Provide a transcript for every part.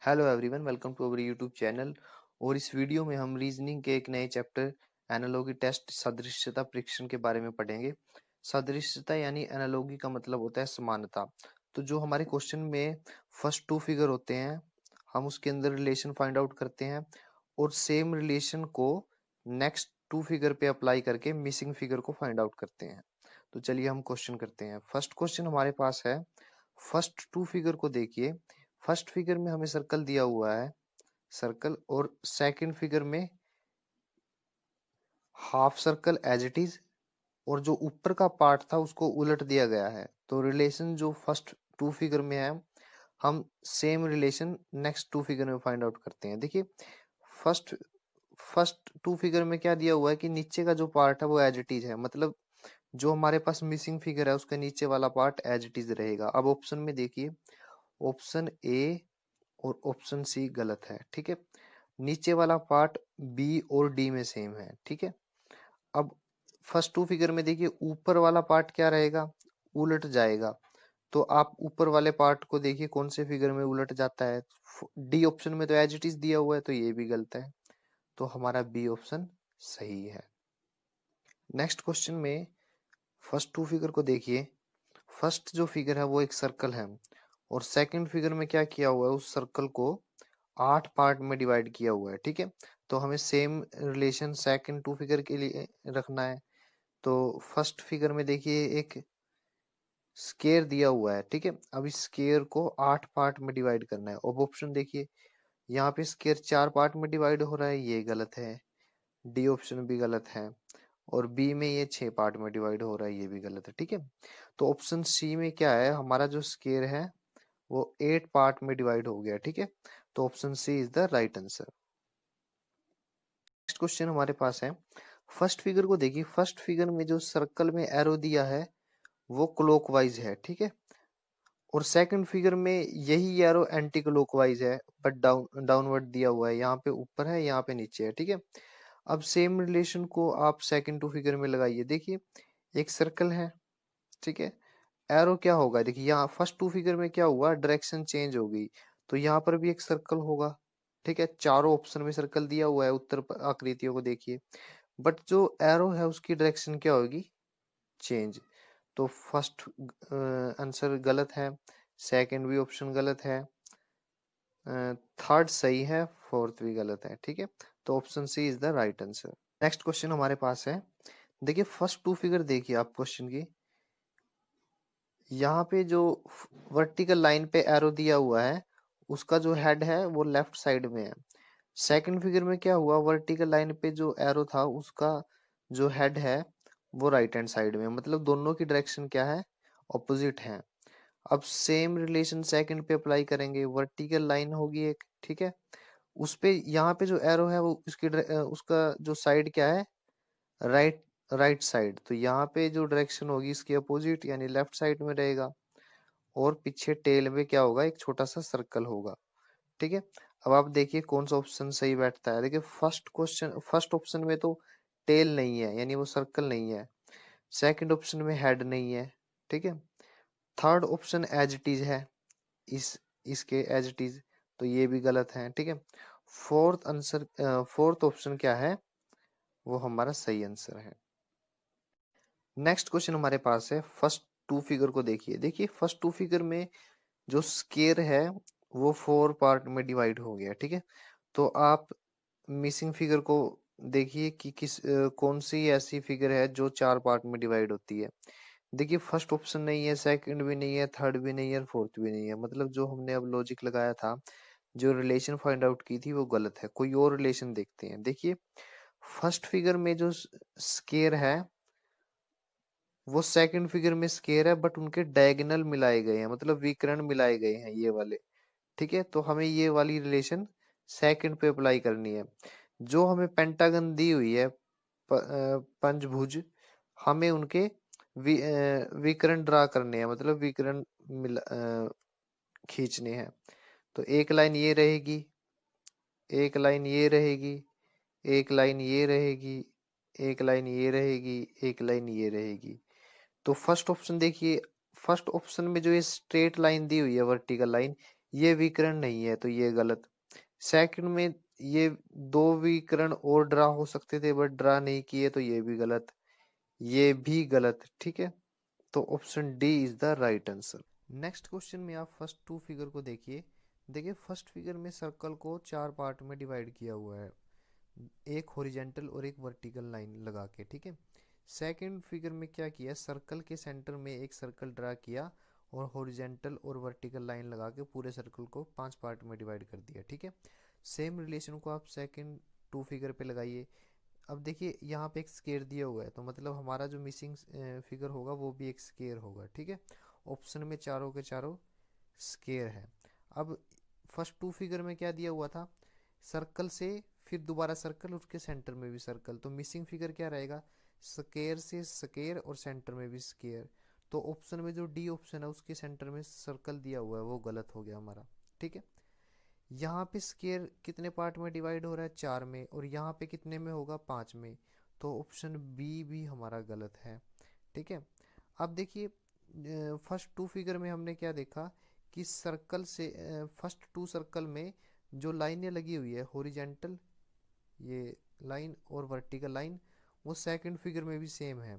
Hello everyone, welcome to our YouTube channel. और इस video में हम रीजनिंग के एक नए चैप्टर एनालॉगी टेस्ट सदृश्यता परीक्षण के बारे में पढ़ेंगे। सदृश्यता यानी एनालॉगी का मतलब होता है समानता। तो जो हमारे क्वेश्चन में फर्स्ट टू फिगर होते हैं, हम उसके अंदर रिलेशन फाइंड आउट करते हैं और सेम रिलेशन को नेक्स्ट टू फिगर पे अप्लाई करके मिसिंग फिगर को फाइंड आउट करते हैं। तो चलिए हम क्वेश्चन करते हैं। फर्स्ट क्वेश्चन हमारे पास है, फर्स्ट टू फिगर को देखिए। फर्स्ट फिगर में हमें सर्कल दिया हुआ है, सर्कल, और सेकंड फिगर में half circle as it is, और जो ऊपर का पार्ट था उसको उलट दिया गया है। तो रिलेशन जो फर्स्ट टू फिगर में है, हम same relation next two figure में फाइंड आउट करते हैं। देखिए, फर्स्ट फर्स्ट टू फिगर में क्या दिया हुआ है कि नीचे का जो पार्ट है वो एज इट इज है, मतलब जो हमारे पास मिसिंग फिगर है उसका नीचे वाला पार्ट एज इट इज रहेगा। अब ऑप्शन में देखिए, ऑप्शन ए और ऑप्शन सी गलत है, ठीक है। नीचे वाला पार्ट बी और डी में सेम है, ठीक है। अब फर्स्ट टू फिगर में देखिए, ऊपर वाला पार्ट क्या रहेगा, उलट जाएगा। तो आप ऊपर वाले पार्ट को देखिए कौन से फिगर में उलट जाता है। डी ऑप्शन में तो एज इट इज दिया हुआ है, तो ये भी गलत है। तो हमारा बी ऑप्शन सही है। नेक्स्ट क्वेश्चन में फर्स्ट टू फिगर को देखिए। फर्स्ट जो फिगर है वो एक सर्कल है, और सेकंड फिगर में क्या किया हुआ है, उस सर्कल को 8 पार्ट में डिवाइड किया हुआ है, ठीक है। तो हमें same relation second two figure के लिए रखना है। तो फर्स्ट फिगर में देखिए एक स्केयर दिया हुआ है, ठीक है। अब इस स्केयर को 8 पार्ट में डिवाइड करना है। अब ऑप्शन देखिए, यहाँ पे स्केयर 4 पार्ट में डिवाइड हो रहा है, ये गलत है। डी ऑप्शन भी गलत है। और बी में ये 6 पार्ट में डिवाइड हो रहा है, ये भी गलत है, ठीक है। तो ऑप्शन सी में क्या है, हमारा जो स्केयर है वो 8 पार्ट में डिवाइड हो गया, ठीक है। तो option C is the right answer. Next question हमारे पास है, फर्स्ट फिगर को देखिए। फर्स्ट फिगर में जो सर्कल में एरो दिया है वो क्लॉकवाइज है, ठीक है। और सेकंड फिगर में यही एरो एंटी क्लॉकवाइज है, बट डाउनवर्ड दिया हुआ है। यहाँ पे ऊपर है, यहाँ पे नीचे है, ठीक है। अब सेम रिलेशन को आप सेकंड टू फिगर में लगाइए। देखिए, एक सर्कल है, ठीक है। एरो क्या होगा, देखिए यहाँ फर्स्ट टू फिगर में क्या हुआ, डायरेक्शन चेंज हो गई। तो यहाँ पर भी एक सर्कल होगा, ठीक है। चारों ऑप्शन में सर्कल दिया हुआ है, उत्तर आकृतियों को देखिए। बट जो एरो है उसकी डायरेक्शन क्या होगी, चेंज। तो फर्स्ट आंसर गलत है, सेकंड भी ऑप्शन गलत है, थर्ड सही है, फोर्थ भी गलत है, ठीक है। तो option C is the right answer. Next question हमारे पास है, देखिए फर्स्ट टू फिगर देखिए आप क्वेश्चन की। यहाँ पे जो वर्टिकल लाइन पे एरो दिया हुआ है उसका जो हेड है वो लेफ्ट साइड में है। सेकंड फिगर में क्या हुआ, वर्टिकल लाइन पे जो एरो था उसका जो हेड है वो राइट हैंड साइड में, मतलब दोनों की डायरेक्शन क्या है, ऑपोजिट है। अब सेम रिलेशन सेकंड पे अप्लाई करेंगे। वर्टिकल लाइन होगी एक, ठीक है। उस पे यहाँ पे जो एरो है वो उसका जो साइड क्या है, राइट राइट साइड। तो यहाँ पे जो डायरेक्शन होगी इसकी अपोजिट यानी लेफ्ट साइड में रहेगा। और पीछे टेल में क्या होगा, एक छोटा सा सर्कल होगा, ठीक है। अब आप देखिए कौन सा ऑप्शन सही बैठता है। देखिए फर्स्ट ऑप्शन में तो टेल नहीं है, यानी वो सर्कल नहीं है। सेकंड ऑप्शन में हेड नहीं है, ठीक है। Third option as it is है, इस इसके एज इट इज, तो ये भी गलत है, ठीक है। फोर्थ ऑप्शन क्या है, वो हमारा सही आंसर है। नेक्स्ट क्वेश्चन हमारे पास है, फर्स्ट टू फिगर को देखिए। देखिए फर्स्ट टू फिगर में जो स्केयर है वो 4 पार्ट में डिवाइड हो गया, ठीक है। तो आप मिसिंग फिगर को देखिए कि कौन सी ऐसी फिगर है जो 4 पार्ट में डिवाइड होती है। देखिए फर्स्ट ऑप्शन नहीं है, सेकंड भी नहीं है, थर्ड भी नहीं है, फोर्थ भी नहीं है, मतलब जो हमने अब लॉजिक लगाया था, जो रिलेशन फाइंड आउट की थी वो गलत है। कोई और रिलेशन देखते हैं। देखिए फर्स्ट फिगर में जो स्केयर है वो सेकंड फिगर में स्केयर है, बट उनके डायगोनल मिलाए गए हैं, मतलब विकर्ण मिलाए गए हैं ये वाले, ठीक है। तो हमें ये वाली रिलेशन सेकंड पे अप्लाई करनी है। जो हमें पेंटागन दी हुई है, पंचभुज, हमें उनके विकर्ण ड्रा करने हैं, मतलब विकर्ण खींचने हैं। तो एक लाइन ये रहेगी, एक लाइन ये रहेगी, एक लाइन ये रहेगी, एक लाइन ये रहेगी, एक लाइन ये रहेगी। तो फर्स्ट ऑप्शन देखिए, फर्स्ट ऑप्शन में जो ये स्ट्रेट लाइन दी हुई है, वर्टिकल लाइन, ये विकर्ण नहीं है तो ये गलत। सेकंड में ये दो विकर्ण और ड्रा हो सकते थे बट ड्रा नहीं किए तो ये भी गलत, ये भी गलत। ठीक है, तो option D is the right answer. Next question में आप फर्स्ट टू फिगर को देखिए। देखिए फर्स्ट फिगर में सर्कल को चार पार्ट में डिवाइड किया हुआ है, एक हॉरिजेंटल और एक वर्टिकल लाइन लगा के। ठीक है, सेकंड फिगर में क्या किया, सर्कल के सेंटर में एक सर्कल ड्रा किया और हॉरिजेंटल और वर्टिकल लाइन लगा के पूरे सर्कल को पांच पार्ट में डिवाइड कर दिया। ठीक है, सेम रिलेशन को आप सेकंड टू फिगर पे लगाइए। अब देखिए यहाँ पे एक स्केयर दिया हुआ है तो मतलब हमारा जो मिसिंग फिगर होगा वो भी एक स्केयर होगा। ठीक है, ऑप्शन में चारों के चारों स्केयर है। अब फर्स्ट टू फिगर में क्या दिया हुआ था, सर्कल से फिर दोबारा सर्कल, उसके सेंटर में भी सर्कल, तो मिसिंग फिगर क्या रहेगा, स्केयर से स्केयर और सेंटर में भी स्केयर। तो ऑप्शन में जो डी ऑप्शन है उसके सेंटर में सर्कल दिया हुआ है वो गलत हो गया हमारा। ठीक है, यहाँ पे स्केयर कितने पार्ट में डिवाइड हो रहा है, चार में, और यहाँ पे कितने में होगा, पांच में, तो ऑप्शन बी भी हमारा गलत है। ठीक है, अब देखिए फर्स्ट टू फिगर में हमने क्या देखा कि सर्कल से फर्स्ट टू सर्कल में जो लाइनें लगी हुई है हॉरिजेंटल ये लाइन और वर्टिकल लाइन, वो सेकंड फिगर में भी सेम है।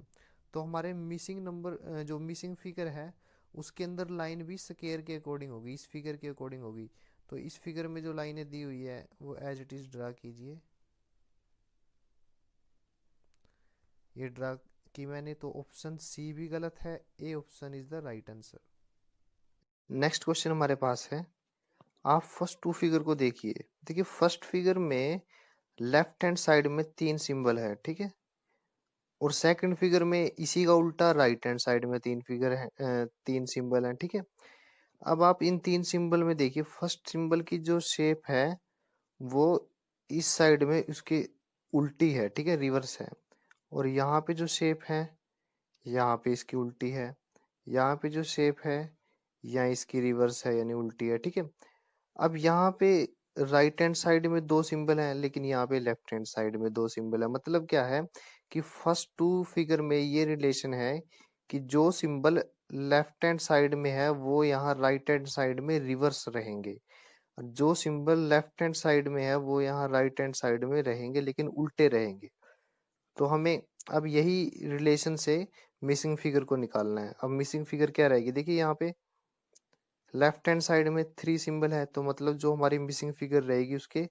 तो हमारे मिसिंग नंबर जो मिसिंग फिगर है उसके अंदर लाइन भी स्केयर के अकॉर्डिंग होगी, इस फिगर के अकॉर्डिंग होगी। तो इस फिगर में जो लाइनें दी हुई है वो एज इट इज ड्रा कीजिए। ये ड्रा की मैंने, तो ऑप्शन सी भी गलत है, A option is the right answer. Next question हमारे पास है, आप फर्स्ट टू फिगर को देखिए। देखिए फर्स्ट फिगर में लेफ्ट हैंड साइड में तीन सिंबल है। ठीक है, और सेकंड फिगर में इसी का उल्टा राइट हैंड साइड में तीन फिगर है, तीन सिंबल है। ठीक है, अब आप इन तीन सिंबल में देखिए, फर्स्ट सिंबल की जो शेप है वो इस साइड में उसकी उल्टी है। ठीक है, रिवर्स है। और यहाँ पे जो शेप है यहाँ पे इसकी उल्टी है, यहाँ पे जो शेप है यहाँ इसकी रिवर्स है यानी उल्टी है। ठीक है, अब यहाँ पे राइट हैंड साइड में दो सिंबल हैं लेकिन यहाँ पे लेफ्ट हैंड साइड में दो सिंबल है। मतलब क्या है कि फर्स्ट टू फिगर में ये रिलेशन है कि जो सिंबल लेफ्ट हैंड साइड में है वो यहाँ राइट हैंड साइड में रिवर्स रहेंगे, और जो सिंबल लेफ्ट हैंड साइड में है वो यहाँ राइट हैंड साइड में रहेंगे लेकिन उल्टे रहेंगे। तो हमें अब यही रिलेशन से मिसिंग फिगर को निकालना है। अब मिसिंग फिगर क्या रहेगी, देखिए यहाँ पे लेफ्ट हैंड साइड में थ्री सिंबल है तो मतलब जो हमारी मिसिंग फिगर रहेगी उसके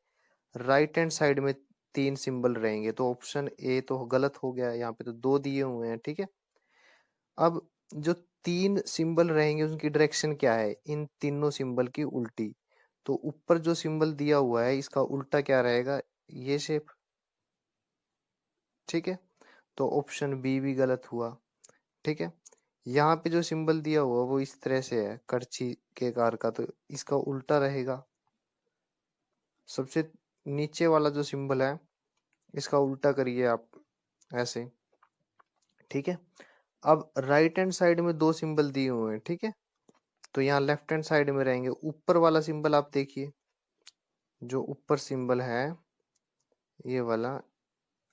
राइट हैंड साइड में तीन सिंबल रहेंगे। तो ऑप्शन ए तो गलत हो गया, यहाँ पे तो दो दिए हुए हैं। ठीक है, अब जो तीन सिंबल रहेंगे उनकी डायरेक्शन क्या है, इन तीनों सिंबल की उल्टी। तो ऊपर जो सिंबल दिया हुआ है इसका उल्टा क्या रहेगा, ये शेप। ठीक है, तो ऑप्शन बी भी गलत हुआ। ठीक है, यहाँ पे जो सिंबल दिया हुआ वो इस तरह से है करछी के आकार का, तो इसका उल्टा रहेगा। सबसे नीचे वाला जो सिंबल है इसका उल्टा करिए आप ऐसे। ठीक है, अब राइट हैंड साइड में दो सिंबल दिए हुए हैं। ठीक है, तो यहाँ लेफ्ट हैंड साइड में रहेंगे। ऊपर वाला सिंबल आप देखिए, जो ऊपर सिंबल है ये वाला,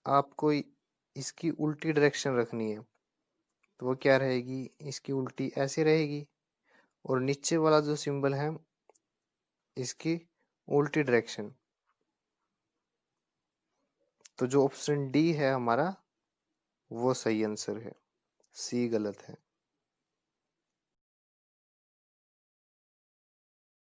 आपको इसकी उल्टी डायरेक्शन रखनी है। तो वो क्या रहेगी, इसकी उल्टी ऐसे रहेगी। और नीचे वाला जो सिंबल है इसकी उल्टी डायरेक्शन। तो जो ऑप्शन डी है हमारा वो सही आंसर है, सी गलत है।